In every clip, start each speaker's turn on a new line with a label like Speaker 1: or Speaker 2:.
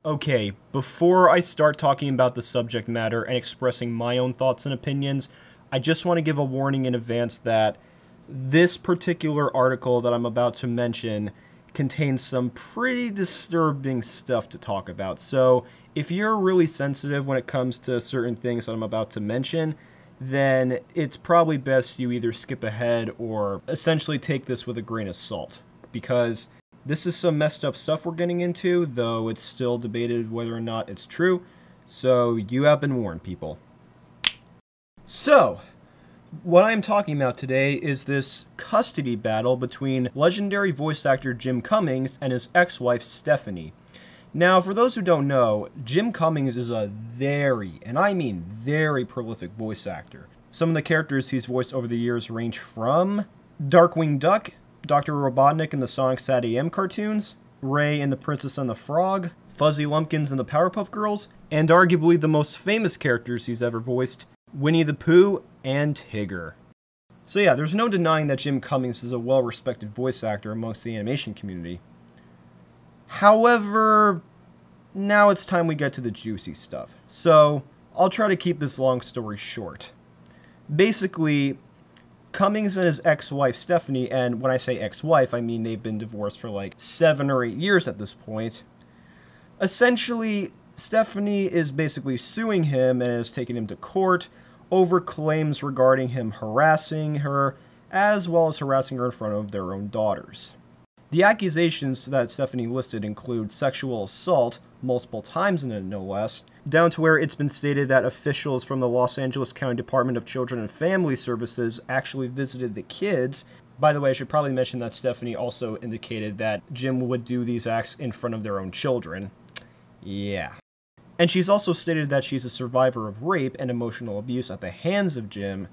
Speaker 1: Okay, before I start talking about the subject matter and expressing my own thoughts and opinions, I just want to give a warning in advance that this particular article that I'm about to mention contains some pretty disturbing stuff to talk about. So if you're really sensitive when it comes to certain things that I'm about to mention, then it's probably best you either skip ahead or essentially take this with a grain of salt, because this is some messed up stuff we're getting into, though it's still debated whether or not it's true. So you have been warned, people. So, what I'm talking about today is this custody battle between legendary voice actor Jim Cummings and his ex-wife Stephanie. Now, for those who don't know, Jim Cummings is a very, and I mean very prolific voice actor. Some of the characters he's voiced over the years range from Darkwing Duck, Dr. Robotnik in the Sonic Sat AM cartoons, Ray in The Princess and the Frog, Fuzzy Lumpkins in the Powerpuff Girls, and arguably the most famous characters he's ever voiced, Winnie the Pooh and Tigger. So yeah, there's no denying that Jim Cummings is a well-respected voice actor amongst the animation community. However, now it's time we get to the juicy stuff. So, I'll try to keep this long story short. Basically, Cummings and his ex-wife Stephanie, and when I say ex-wife, I mean they've been divorced for like 7 or 8 years at this point. Essentially, Stephanie is basically suing him and is taking him to court over claims regarding him harassing her, as well as harassing her in front of their own daughters. The accusations that Stephanie listed include sexual assault, multiple times in it no less, down to where it's been stated that officials from the Los Angeles County Department of Children and Family Services actually visited the kids. By the way, I should probably mention that Stephanie also indicated that Jim would do these acts in front of their own children. Yeah. And she's also stated that she's a survivor of rape and emotional abuse at the hands of Jim.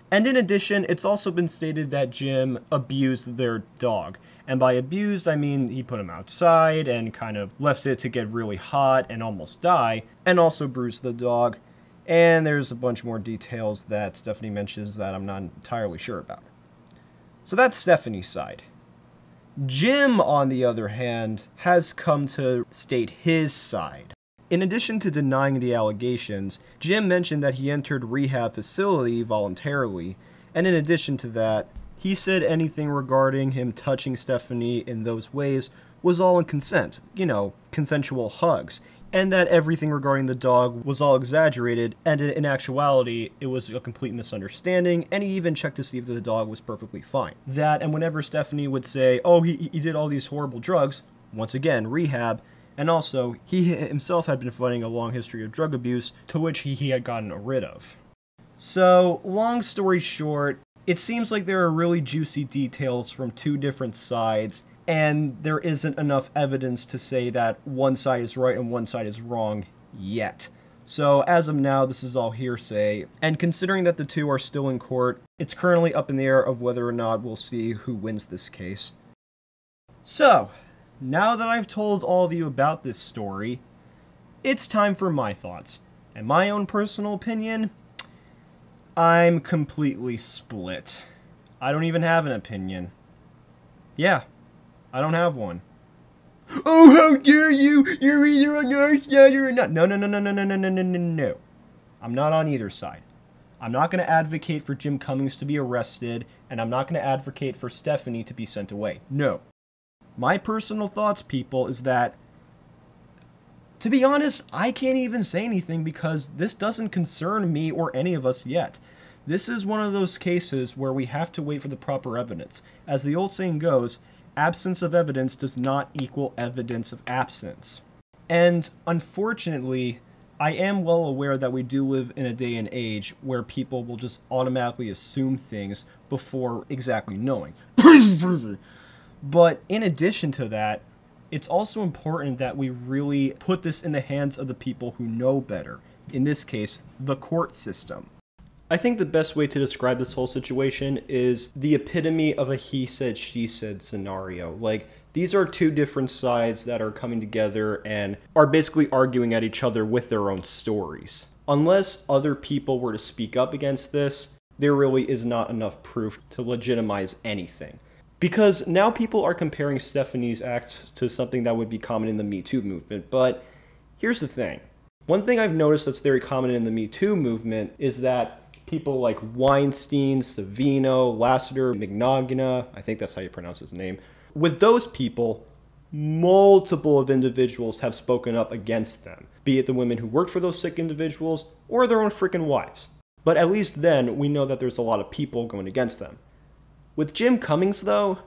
Speaker 1: And in addition, it's also been stated that Jim abused their dog. And by abused, I mean he put him outside and kind of left it to get really hot and almost die, and also bruised the dog. And there's a bunch more details that Stephanie mentions that I'm not entirely sure about. So that's Stephanie's side. Jim, on the other hand, has come to state his side. In addition to denying the allegations, Jim mentioned that he entered rehab facility voluntarily, and in addition to that, he said anything regarding him touching Stephanie in those ways was all in consent, you know, consensual hugs, and that everything regarding the dog was all exaggerated, and in actuality, it was a complete misunderstanding, and he even checked to see if the dog was perfectly fine. That, and whenever Stephanie would say, oh, he did all these horrible drugs, once again, rehab, and also, he himself had been fighting a long history of drug abuse, to which he had gotten rid of. So, long story short, it seems like there are really juicy details from two different sides, and there isn't enough evidence to say that one side is right and one side is wrong yet. So, as of now, this is all hearsay, and considering that the two are still in court, it's currently up in the air of whether or not we'll see who wins this case. So, now that I've told all of you about this story, it's time for my thoughts. And my own personal opinion, I'm completely split. I don't even have an opinion. Yeah, I don't have one. Oh, how dare you! You're either on our side or not. No. I'm not on either side. I'm not going to advocate for Jim Cummings to be arrested, and I'm not going to advocate for Stephanie to be sent away. No. My personal thoughts, people, is that, to be honest, I can't even say anything because this doesn't concern me or any of us yet. This is one of those cases where we have to wait for the proper evidence. As the old saying goes, absence of evidence does not equal evidence of absence. And unfortunately, I am well aware that we do live in a day and age where people will just automatically assume things before exactly knowing. But in addition to that, it's also important that we really put this in the hands of the people who know better. In this case, the court system. I think the best way to describe this whole situation is the epitome of a he said, she said scenario. Like, these are two different sides that are coming together and are basically arguing at each other with their own stories. Unless other people were to speak up against this, there really is not enough proof to legitimize anything. Because now people are comparing Stephanie's act to something that would be common in the Me Too movement, but Here's the thing. One thing I've noticed that's very common in the Me Too movement is that people like Weinstein, Savino, Lassiter, Mignogna, I think that's how you pronounce his name. With those people, multiple of individuals have spoken up against them, be it the women who worked for those sick individuals or their own freaking wives. But at least then, we know that there's a lot of people going against them. With Jim Cummings, though,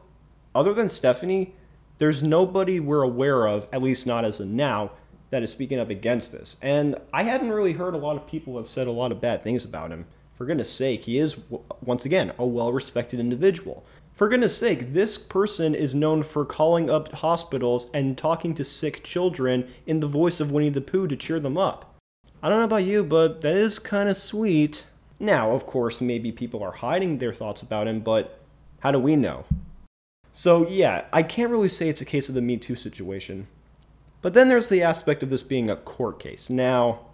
Speaker 1: other than Stephanie, there's nobody we're aware of, at least not as of now, that is speaking up against this. And I haven't really heard a lot of people have said a lot of bad things about him. For goodness sake, he is, once again, a well-respected individual. For goodness sake, this person is known for calling up hospitals and talking to sick children in the voice of Winnie the Pooh to cheer them up. I don't know about you, but that is kind of sweet. Now, of course, maybe people are hiding their thoughts about him, but how do we know? So yeah, I can't really say it's a case of the Me Too situation. But then there's the aspect of this being a court case. Now,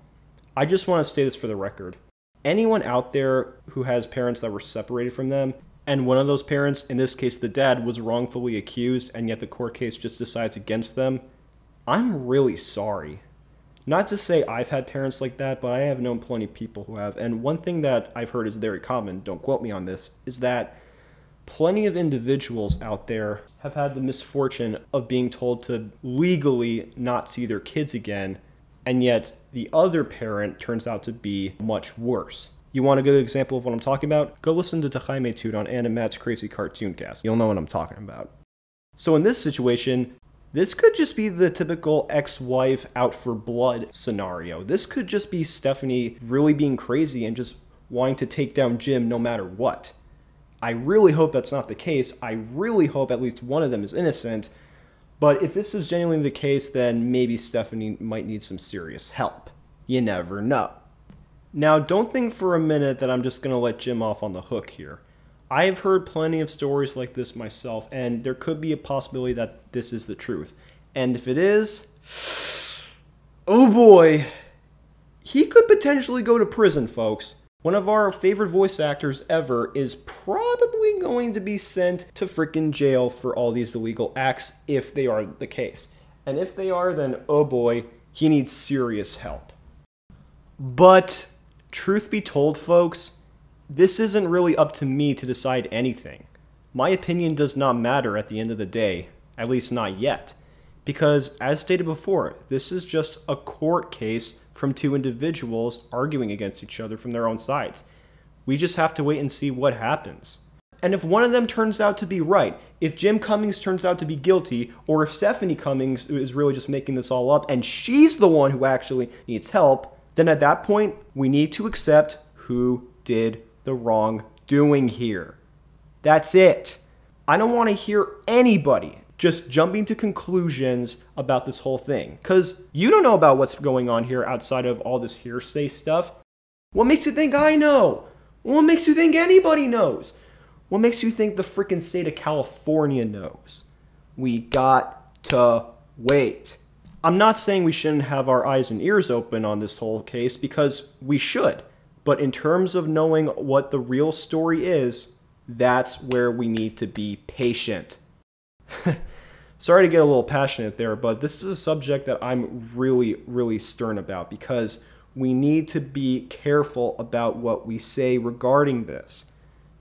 Speaker 1: I just want to state this for the record. Anyone out there who has parents that were separated from them, and one of those parents, in this case the dad, was wrongfully accused, and yet the court case just decides against them, I'm really sorry. Not to say I've had parents like that, but I have known plenty of people who have. And one thing that I've heard is very common, don't quote me on this, is that plenty of individuals out there have had the misfortune of being told to legally not see their kids again, and yet the other parent turns out to be much worse. You want a good example of what I'm talking about? Go listen to Jaime Tude on Ann and Matt's Crazy Cartoon Cast. You'll know what I'm talking about. So in this situation, this could just be the typical ex-wife out for blood scenario. This could just be Stephanie really being crazy and just wanting to take down Jim no matter what. I really hope that's not the case. I really hope at least one of them is innocent. But if this is genuinely the case, then maybe Stephanie might need some serious help. You never know. Now, don't think for a minute that I'm just going to let Jim off on the hook here. I've heard plenty of stories like this myself, and there could be a possibility that this is the truth. And if it is, oh boy, he could potentially go to prison, folks. One of our favorite voice actors ever is probably going to be sent to frickin' jail for all these illegal acts if they are the case. And if they are, then oh boy, he needs serious help. But truth be told, folks, this isn't really up to me to decide anything. My opinion does not matter at the end of the day, at least not yet. Because, as stated before, this is just a court case from two individuals arguing against each other from their own sides. We just have to wait and see what happens. And if one of them turns out to be right, if Jim Cummings turns out to be guilty, or if Stephanie Cummings is really just making this all up and she's the one who actually needs help, then at that point, we need to accept who did the wrongdoing here. That's it. I don't want to hear anybody just jumping to conclusions about this whole thing. Because you don't know about what's going on here outside of all this hearsay stuff. What makes you think I know? What makes you think anybody knows? What makes you think the freaking state of California knows? We got to wait. I'm not saying we shouldn't have our eyes and ears open on this whole case, because we should. But in terms of knowing what the real story is, that's where we need to be patient. Sorry to get a little passionate there, but this is a subject that I'm really stern about, because we need to be careful about what we say regarding this.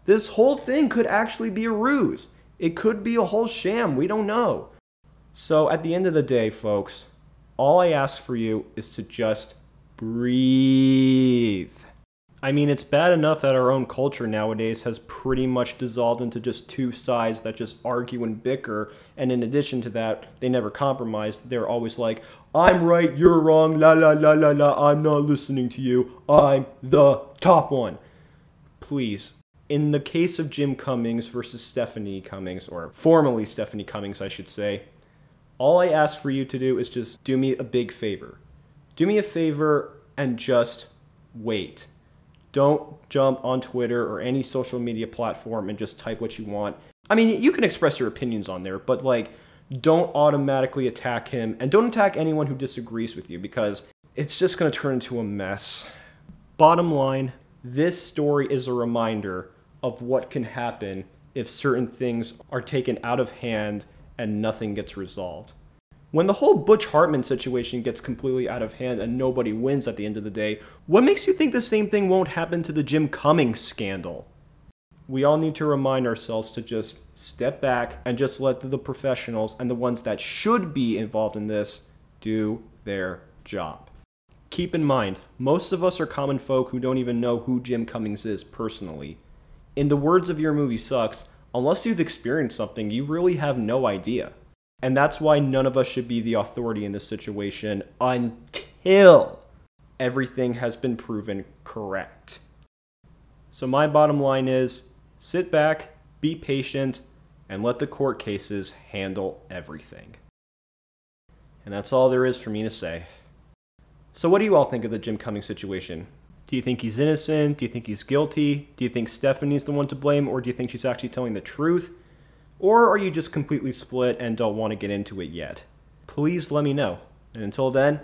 Speaker 1: This whole thing could actually be a ruse. It could be a whole sham. We don't know. So at the end of the day, folks, all I ask for you is to just breathe. I mean, it's bad enough that our own culture nowadays has pretty much dissolved into just two sides that just argue and bicker, and in addition to that, they never compromise. They're always like, I'm right, you're wrong, la la la la la, I'm not listening to you, I'm the top one. Please, in the case of Jim Cummings versus Stephanie Cummings, or formerly Stephanie Cummings, I should say, all I ask for you to do is just do me a big favor. Do me a favor and just wait. Don't jump on Twitter or any social media platform and just type what you want. I mean, you can express your opinions on there, but like, don't automatically attack him, and don't attack anyone who disagrees with you, because it's just going to turn into a mess. Bottom line, this story is a reminder of what can happen if certain things are taken out of hand and nothing gets resolved. When the whole Butch Hartman situation gets completely out of hand and nobody wins at the end of the day, what makes you think the same thing won't happen to the Jim Cummings scandal? We all need to remind ourselves to just step back and just let the professionals and the ones that should be involved in this do their job. Keep in mind, most of us are common folk who don't even know who Jim Cummings is personally. In the words of Your Movie Sucks, unless you've experienced something, you really have no idea. And that's why none of us should be the authority in this situation until everything has been proven correct. So my bottom line is, sit back, be patient, and let the court cases handle everything. And that's all there is for me to say. So what do you all think of the Jim Cummings situation? Do you think he's innocent? Do you think he's guilty? Do you think Stephanie's the one to blame? Or do you think she's actually telling the truth? Or are you just completely split and don't want to get into it yet? Please let me know. And until then,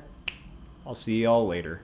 Speaker 1: I'll see you all later.